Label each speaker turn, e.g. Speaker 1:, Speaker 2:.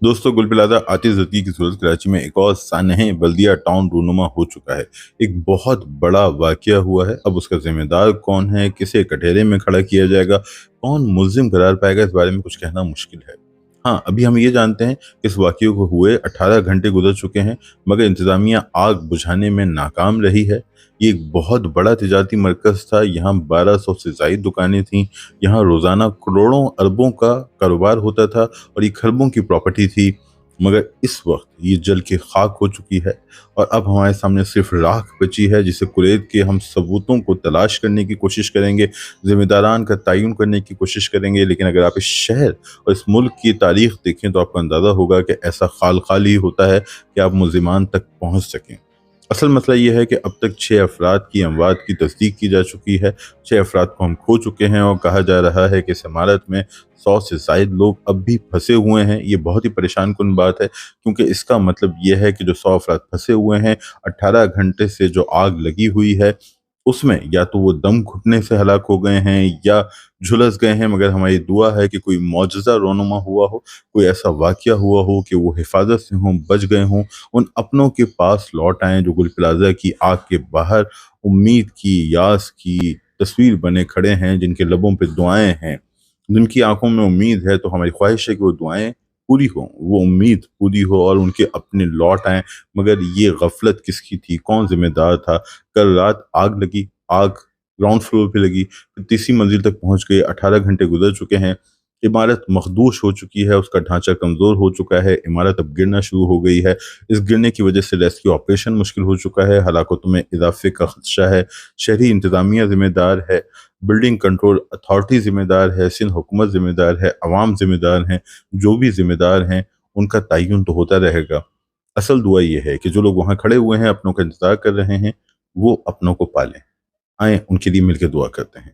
Speaker 1: दोस्तों, गुल प्लाजा आतिशज़दी की सूरत कराची में एक और सानहे बल्दिया टाउन रूनुमा हो चुका है। एक बहुत बड़ा वाकया हुआ है। अब उसका जिम्मेदार कौन है, किसे कटहरे में खड़ा किया जाएगा, कौन मुल्जिम करार पाएगा, इस बारे में कुछ कहना मुश्किल है। हाँ, अभी हम ये जानते हैं कि इस वाकये को हुए 18 घंटे गुजर चुके हैं, मगर इंतजामिया आग बुझाने में नाकाम रही है। ये एक बहुत बड़ा तिजारती मरकज़ था, यहाँ 1200 से ज़ायद दुकानें थीं, यहाँ रोज़ाना करोड़ों अरबों का कारोबार होता था और ये खरबों की प्रॉपर्टी थी। मगर इस वक्त ये जल के खाक हो चुकी है और अब हमारे सामने सिर्फ राख बची है, जिसे कुरेद के हम सबूतों को तलाश करने की कोशिश करेंगे, जिम्मेदारान का तयन करने की कोशिश करेंगे। लेकिन अगर आप इस शहर और इस मुल्क की तारीख देखें तो आपको अंदाज़ा होगा कि ऐसा खाल खाल ही होता है कि आप मुल्जिमान तक पहुँच सकें। असल मसला ये है कि अब तक 6 अफराद की अमवात की तस्दीक की जा चुकी है। 6 अफराद को हम खो चुके हैं और कहा जा रहा है कि इस इमारत में 100 से ज़ायद लोग अब भी फंसे हुए हैं। ये बहुत ही परेशान कुन बात है, क्योंकि इसका मतलब ये है कि जो 100 अफराद फंसे हुए हैं, 18 घंटे से जो आग लगी हुई है, उसमें या तो वो दम घुटने से हलाक हो गए हैं या झुलस गए हैं। मगर हमारी दुआ है कि कोई मौजज़ा रोनुमा हुआ हो, कोई ऐसा वाक़या हुआ हो कि वो हिफाज़त से हों, बच गए हों, उन अपनों के पास लौट आएँ जो गुल प्लाज़ा की आग के बाहर उम्मीद की, यास की तस्वीर बने खड़े हैं, जिनके लबों पे दुआएँ हैं, जिनकी आँखों में उम्मीद है। तो हमारी ख्वाहिश है कि वो दुआएँ पूरी हों, वो उम्मीद पूरी हो और उनके अपने लौट आएँ। मगर ये गफ़लत किसकी थी? कौन ज़िम्मेदार था? कल रात आग लगी, आग ग्राउंड फ्लोर पे लगी, फिर तीसरी मंजिल तक पहुँच गई, 18 घंटे गुज़र चुके हैं, इमारत मखदूश हो चुकी है, उसका ढांचा कमज़ोर हो चुका है, इमारत अब गिरना शुरू हो गई है। इस गिरने की वजह से रेस्क्यू ऑपरेशन मुश्किल हो चुका है, हलाकतों में इज़ाफ़े का ख़दशा है, शहरी इंतज़ामिया ज़िम्मेदार है, बिल्डिंग कंट्रोल अथॉरिटी ज़िम्मेदार है, सिंध हुकूमत ज़िम्मेदार है, अवाम ज़िम्मेदार हैं। जो भी ज़िम्मेदार हैं, उनका तयन तो होता रहेगा। असल दुआ ये है कि जो लोग वहाँ खड़े हुए हैं, अपनों का इंतज़ार कर रहे हैं, वो अपनों को पालें। आएँ उनके लिए मिलकर दुआ करते हैं।